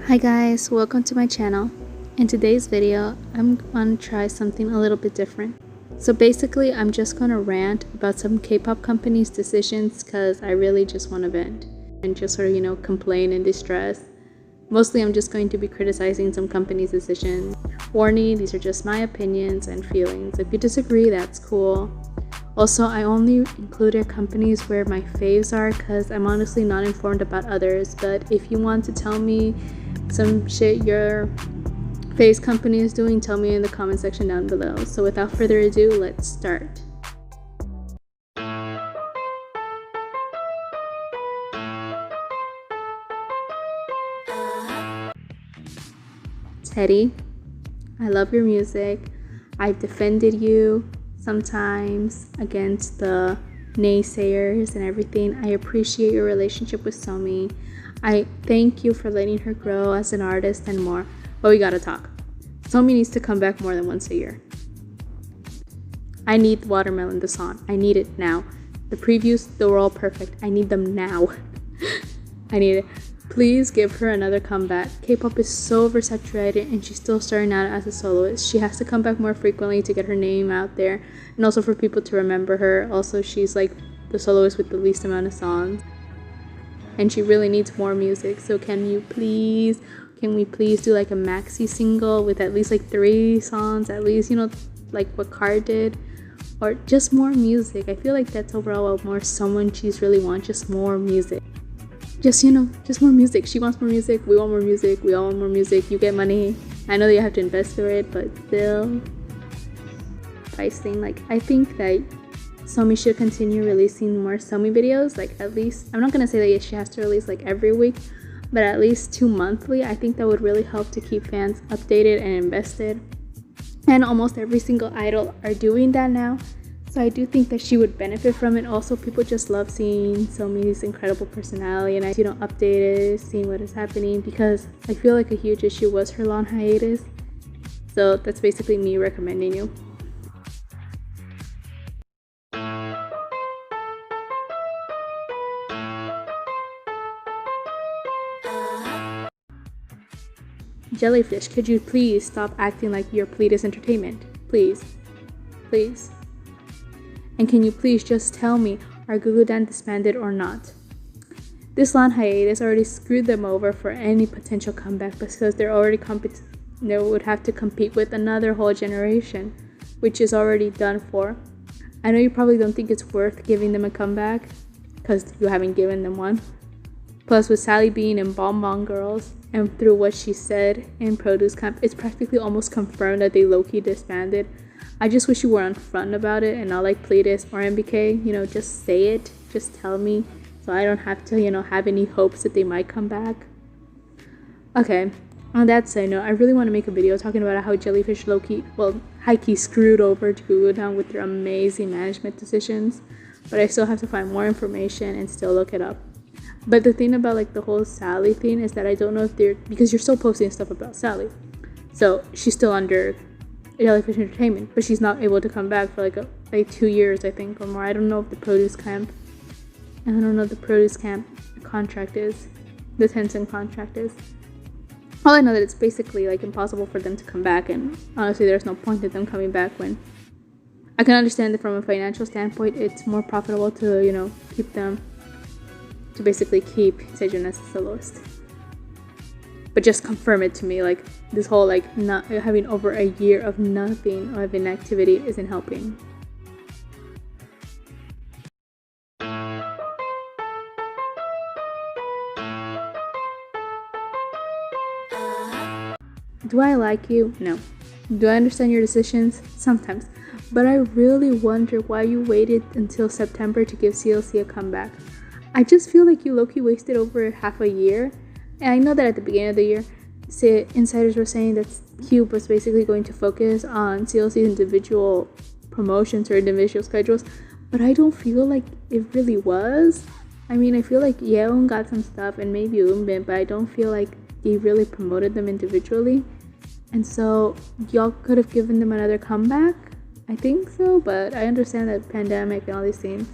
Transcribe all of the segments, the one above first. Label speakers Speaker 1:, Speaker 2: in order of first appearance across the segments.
Speaker 1: Hi guys, welcome to my channel. In today's video, I'm going to try something a little bit different. So basically, I'm just going to rant about some K-pop companies' decisions because I really just want to vent and just sort of, complain and distress. Mostly, I'm just going to be criticizing some companies' decisions. Warning, these are just my opinions and feelings. If you disagree, that's cool. Also, I only included companies where my faves are because I'm honestly not informed about others. But if you want to tell me some shit your face company is doing, tell me in the comment section down below. So without further ado, let's start. Teddy, I love your music. I've defended you sometimes against the naysayers and everything. I appreciate your relationship with Somi. I thank you for letting her grow as an artist and more. But we gotta talk. Somi needs to come back more than once a year. I need Watermelon the song. I need it now. The previews, they were all perfect. I need them now. I need it. Please give her another comeback. K-pop is so oversaturated and she's still starting out as a soloist. She has to come back more frequently to get her name out there and also for people to remember her. Also, she's like the soloist with the least amount of songs. And she really needs more music. So can we please do like a maxi single with at least like 3 songs, at least, like what Car did, or just more music. I feel like that's overall what more someone she's really wants, just more music. Just more music. She wants more music, we want more music, we all want more music. You get money. I know that you have to invest for it, but still. Like, I think that Somi should continue releasing more Somi videos, like at least, I'm not gonna say that she has to release like every week, but at least 2 monthly. I think that would really help to keep fans updated and invested. And almost every single idol are doing that now. So I do think that she would benefit from it. Also, people just love seeing Somi's incredible personality and updated, seeing what is happening, because I feel like a huge issue was her long hiatus. So that's basically me recommending you. Jellyfish, could you please stop acting like you're pledis entertainment? Please. Please. And can you please just tell me, are gugudan disbanded or not? This long hiatus already screwed them over for any potential comeback because they're already they would have to compete with another whole generation, which is already done for. I know you probably don't think it's worth giving them a comeback because you haven't given them one. Plus, with Sally being in Bonbon Girls and through what she said in Produce Camp, it's practically almost confirmed that they low-key disbanded. I just wish you were upfront about it and not like Pledis or MBK. Just say it. Just tell me so I don't have to, have any hopes that they might come back. Okay, on that side note, I really want to make a video talking about how Jellyfish high-key screwed over gugudan with their amazing management decisions. But I still have to find more information and still look it up. But the thing about like the whole Sally thing is that I don't know if because you're still posting stuff about Sally. So she's still under Jellyfish Entertainment, but she's not able to come back for like 2 years, I think, or more. I don't know if the Produce Camp contract is, the Tencent contract is. All I know that it's basically like impossible for them to come back, and honestly there's no point in them coming back when I can understand that from a financial standpoint it's more profitable to, keep them, to basically keep Sejun as a soloist. But just confirm it to me, like this whole not having over a year of nothing of inactivity isn't helping. Do I like you? No. Do I understand your decisions? Sometimes. But I really wonder why you waited until September to give CLC a comeback. I just feel like you low-key wasted over half a year. And I know that at the beginning of the year, insiders were saying that Cube was basically going to focus on CLC's individual promotions or individual schedules, but I don't feel like it really was. I mean, I feel like Jeon got some stuff and maybe Unbin, but I don't feel like they really promoted them individually. And so y'all could have given them another comeback. I think so, but I understand that pandemic and all these things.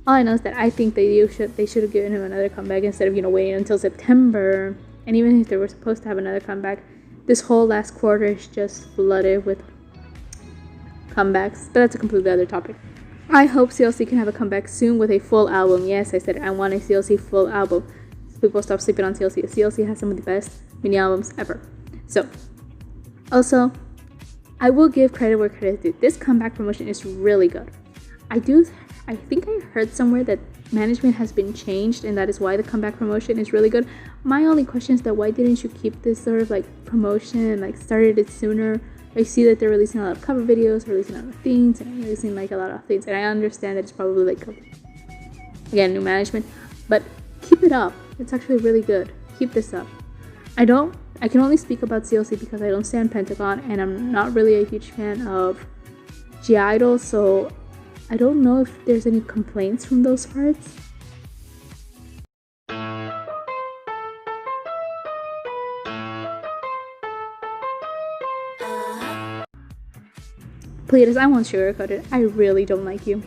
Speaker 1: All I know is that I think they should have given him another comeback instead of, waiting until September And even if they were supposed to have another comeback, this whole last quarter is just flooded with comebacks. But that's a completely other topic. I hope CLC can have a comeback soon with a full album. Yes, I said it. I want a CLC full album. So people stop sleeping on CLC. CLC has some of the best mini albums ever. So, also, I will give credit where credit is due. This comeback promotion is really good. I think I heard somewhere that management has been changed and that is why the comeback promotion is really good. My only question is that why didn't you keep this sort of like promotion and like started it sooner? I see that they're releasing a lot of cover videos, releasing a lot of things, and releasing like a lot of things. And I understand that it's probably like, again, new management, but keep it up. It's actually really good. Keep this up. I can only speak about CLC because I don't stand Pentagon and I'm not really a huge fan of G-Idol, so I don't know if there's any complaints from those parts. Pledis, I won't sugarcoat it. I really don't like you.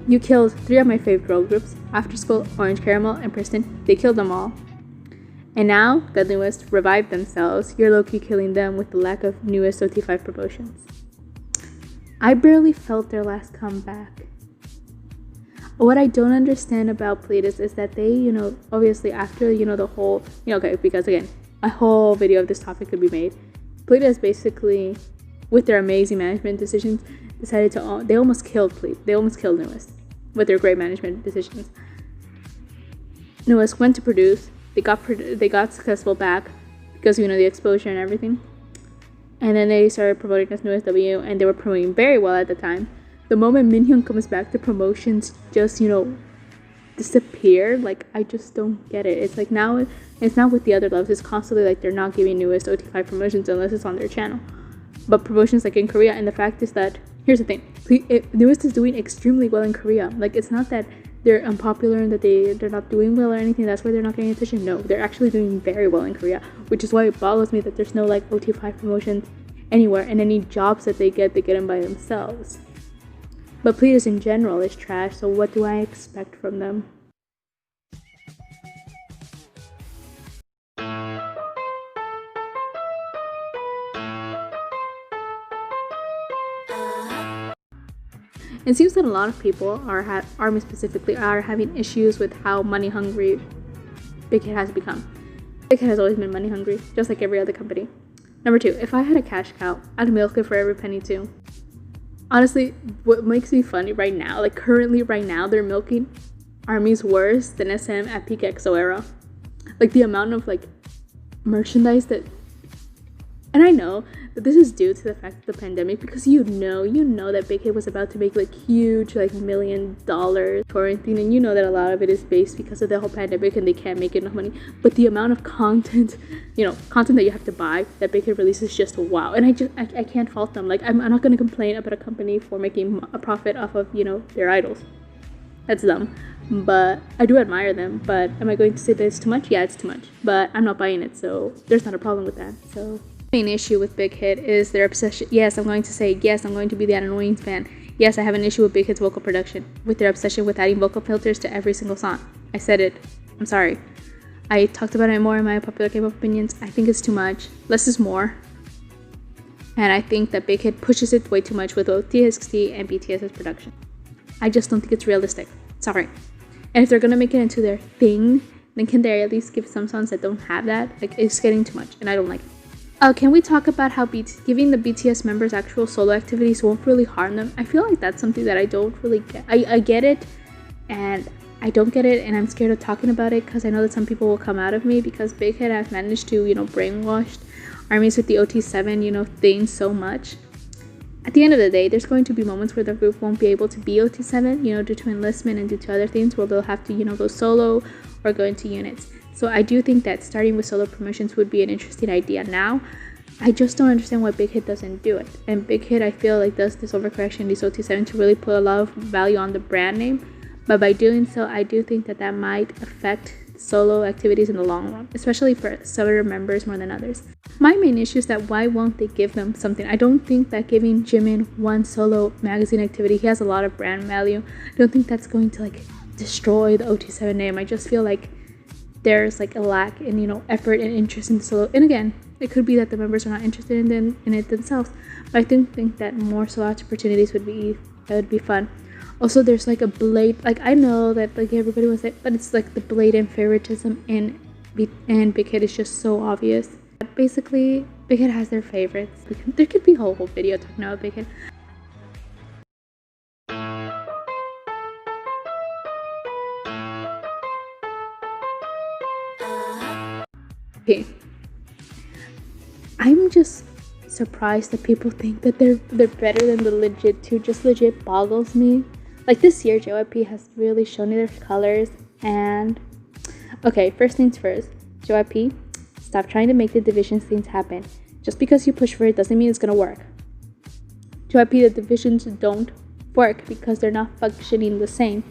Speaker 1: You killed 3 of my favorite girl groups, After School, Orange Caramel, and Pristin. They killed them all. And now, the newest revived themselves. You're low-key killing them with the lack of newest OT5 promotions. I barely felt their last comeback. What I don't understand about Pledis is that they, obviously after, the whole, okay, because again, a whole video of this topic could be made. Pledis basically, with their amazing management decisions, decided to, they almost killed Newest with their great management decisions. Newest went to produce. They got successful back because the exposure and everything, and then they started promoting as Newest W, and they were promoting very well at the time. The moment Minhyun comes back, the promotions just disappear. Like, I just don't get it. It's like now it's not with the other loves. It's constantly like they're not giving Newest OT5 promotions unless it's on their channel. But promotions like in Korea, and the fact is that here's the thing: Newest is doing extremely well in Korea. Like, it's not that they're unpopular and that they're not doing well or anything. That's why they're not getting attention. No, they're actually doing very well in Korea, which is why it boggles me that there's no like OT5 promotions anywhere, and any jobs that they get them by themselves. But Pledis in general is trash, so what do I expect from them? It seems that a lot of people, ARMY specifically, are having issues with how money hungry Big Hit has become. Big Hit has always been money hungry, just like every other company. Number 2, if I had a cash cow, I'd milk it for every penny too. Honestly, what makes me funny right now, like currently right now, they're milking ARMY's worse than SM at peak EXO era. Like the amount of like merchandise that, and I know that this is due to the fact of the pandemic, because you know that Big Hit was about to make like huge like $1 million touring, and you know that a lot of it is based because of the whole pandemic and they can't make enough money. But the amount of content that you have to buy that Big Hit releases is just wow. And I can't fault them. Like, I'm not going to complain about a company for making a profit off of their idols. That's dumb. But I do admire them. But am I going to say that it's too much? Yeah, it's too much. But I'm not buying it, so there's not a problem with that. So main issue with Big Hit is their obsession. Yes, I'm going to say, yes, I'm going to be the annoying fan. Yes, I have an issue with Big Hit's vocal production, with their obsession with adding vocal filters to every single song. I said it. I'm sorry. I talked about it more in my popular K-pop opinions. I think it's too much. Less is more. And I think that Big Hit pushes it way too much with both TXT and BTS's production. I just don't think it's realistic. Sorry. And if they're gonna make it into their thing, then can they at least give some songs that don't have that? Like, it's getting too much, and I don't like it. Can we talk about how giving the BTS members actual solo activities won't really harm them? I feel like that's something that I don't really get. I get it, and I don't get it, and I'm scared of talking about it because I know that some people will come out of me, because Big Hit has managed to, brainwash ARMYs with the OT7, thing so much. At the end of the day, there's going to be moments where the group won't be able to be OT7, due to enlistment and due to other things, where they'll have to, go solo or go into units. So I do think that starting with solo promotions would be an interesting idea now. I just don't understand why Big Hit doesn't do it. And Big Hit, I feel like, does this overcorrection, these OT7, to really put a lot of value on the brand name. But by doing so, I do think that that might affect solo activities in the long run, especially for some members more than others. My main issue is that why won't they give them something? I don't think that giving Jimin one solo magazine activity, he has a lot of brand value. I don't think that's going to destroy the OT7 name. I just feel like there's like a lack in, you know, effort and interest in the solo. And again, it could be that the members are not interested in it themselves, but I think that more solo opportunities would be fun. Also, there's like a like I know that like everybody was like, but it's like the blatant favoritism in Bighit is just so obvious. But basically, Bighit has their favorites. There could be a whole video talking about Bighit. Okay, I'm just surprised that people think that they're better than the legit two. Just legit boggles me. Like this year, JYP has really shown their colors. And okay, first things first, JYP, stop trying to make the divisions things happen. Just because you push for it doesn't mean it's gonna work. JYP, the divisions don't work because they're not functioning the same.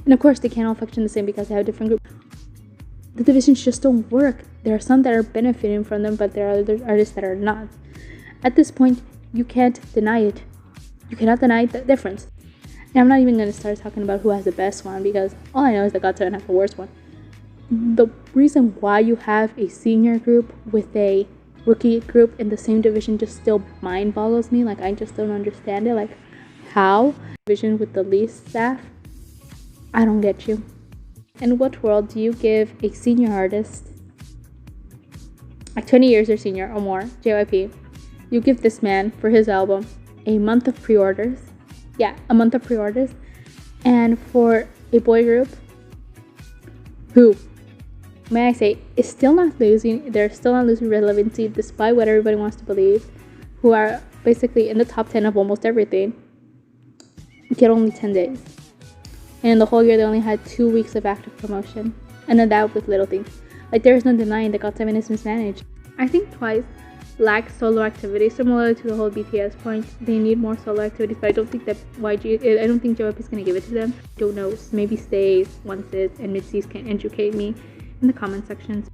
Speaker 1: And of course, they can't all function the same because they have different groups. The divisions just don't work. There are some that are benefiting from them, but there are other artists that are not. At this point, you can't deny it. You cannot deny the difference. And I'm not even going to start talking about who has the best one, because all I know is that GOT7 has the worst one. The reason why you have a senior group with a rookie group in the same division just still mind boggles me. Like, I just don't understand it. Like, how? Division with the least staff? I don't get you. In what world do you give a senior artist, like 20 years or senior or more, JYP, you give this man for his album a month of pre-orders? Yeah, a month of pre-orders. And for a boy group who, may I say, is still not losing, they're still not losing relevancy despite what everybody wants to believe, who are basically in the top 10 of almost everything, get only 10 days. And in the whole year, they only had 2 weeks of active promotion. And then that with little things. Like, there's no denying that GOT7 is mismanaged. I think Twice lacks solo activity, similar to the whole BTS point. They need more solo activities, but I don't think that I don't think JYP is going to give it to them. Don't know. Maybe Stays, Onces, and Mitzi's can educate me in the comment sections.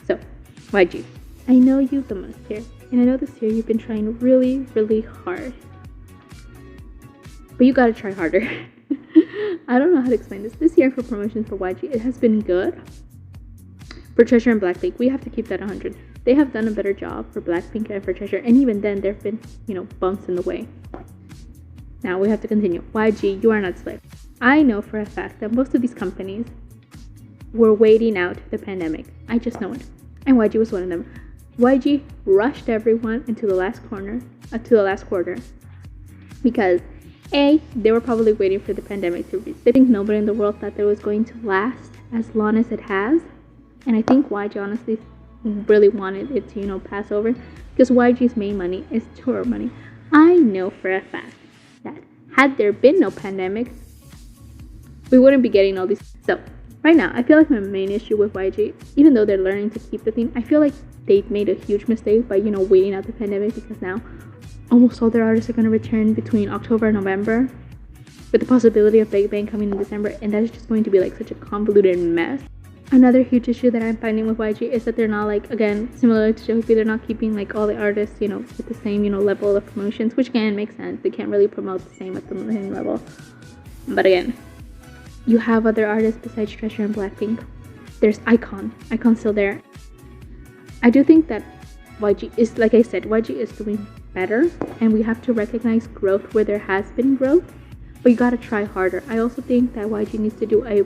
Speaker 1: So, YG. I know you the most here, and I know this year you've been trying really, really hard. But you gotta try harder. I don't know how to explain this. This year for promotions for YG, it has been good. For Treasure and Blackpink, we have to keep that 100. They have done a better job for Blackpink and for Treasure, and even then, there have been, you know, bumps in the way. Now, we have to continue. YG, you are not slick. I know for a fact that most of these companies were waiting out the pandemic. I just know it. And YG was one of them. YG rushed everyone into the last quarter because A, they were probably waiting for the pandemic to reach. They think nobody in the world thought that it was going to last as long as it has, and I think YG honestly really wanted it to, you know, pass over, because YG's main money is tour money. I know for a fact that had there been no pandemic, we wouldn't be getting all these. So right now, I feel like my main issue with YG, even though they're learning to keep the theme, I feel like they made a huge mistake by, you know, waiting out the pandemic, because now almost all their artists are going to return between October and November, with the possibility of bigbang coming in December, and that is just going to be like such a convoluted mess. Another huge issue that I'm finding with YG is that they're not, like, again, similar to JYP, they're not keeping like all the artists, you know, with the same, you know, level of promotions, which again makes sense. They can't really promote the same at the same level. But again, you have other artists besides Treasure and Blackpink. There's Ikon. Ikon's still there. I do think that YG is, like I said, YG is doing better, and we have to recognize growth where there has been growth, but you gotta try harder. I also think that YG needs to do a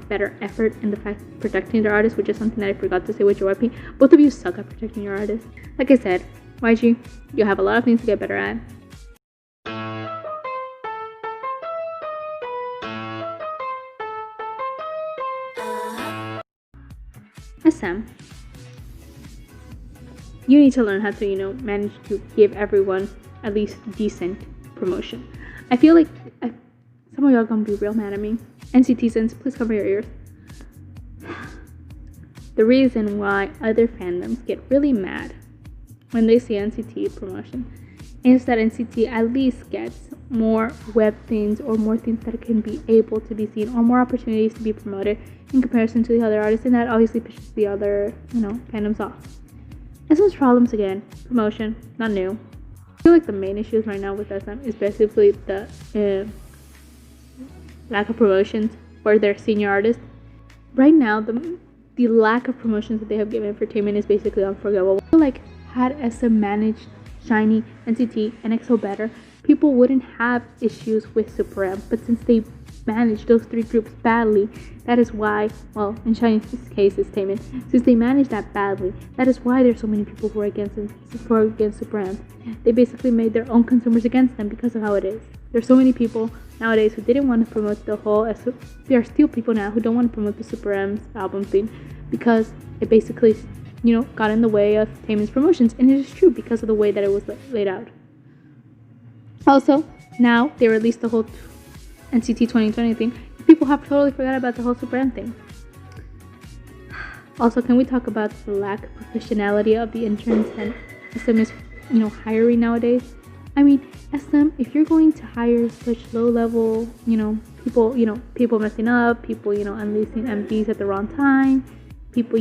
Speaker 1: better effort in the fact of protecting their artists, which is something that I forgot to say with JYP. Both of you suck at protecting your artists. Like I said, YG, you have a lot of things to get better at. SM, you need to learn how to, you know, manage to give everyone at least decent promotion. I feel like some of y'all gonna be real mad at me. NCTzens, please cover your ears. The reason why other fandoms get really mad when they see NCT promotion is that NCT at least gets more web things or more things that can be able to be seen, or more opportunities to be promoted in comparison to the other artists, and that obviously pushes the other, you know, fandoms off. SM's problems again, promotion, not new. feel like the main issues right now with SM is basically the lack of promotions for their senior artists. Right now, the lack of promotions that they have given entertainment is basically unforgivable. I feel like had SM managed Shinee, NCT, and EXO better, people wouldn't have issues with superm. But since they managed those three groups badly, that is why, well, in Shinee's case, it's Taemin. Since they managed that badly, that is why there's so many people who are against superm. They basically made their own consumers against them because of how it is. There's so many people nowadays who didn't want to promote the whole. There are still people now who don't want to promote the superm's album thing because it basically, got in the way of Taemin's promotions, and it is true because of the way that it was laid out. Also, now they released the whole NCT 2020 thing. People have totally forgot about the whole superm thing. Also, can we talk about the lack of professionality of the interns and SM is, hiring nowadays? I mean, SM, if you're going to hire such low-level, people messing up, people, unleashing MVs at the wrong time, people,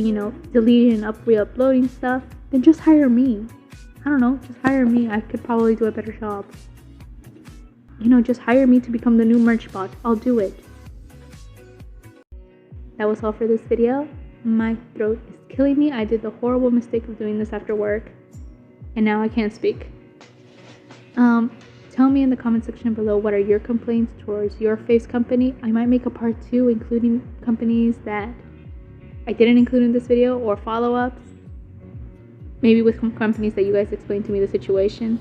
Speaker 1: deleting and re-uploading stuff, then just hire me. I don't know, just hire me. I could probably do a better job. Just hire me to become the new merch bot. I'll do it. That was all for this video. My throat is killing me. I did the horrible mistake of doing this after work, and now I can't speak. Tell me in the comment section below what are your complaints towards your face company. I might make a part 2 including companies that I didn't include in this video, or follow-ups, maybe with companies that you guys explained to me the situation.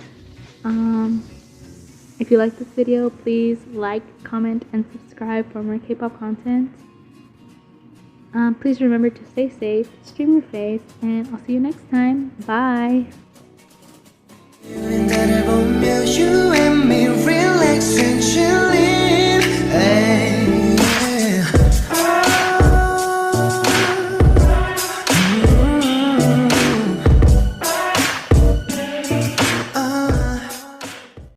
Speaker 1: If you like this video, please like, comment, and subscribe for more K-pop content. Please remember to stay safe, stream your face, and I'll see you next time. Bye!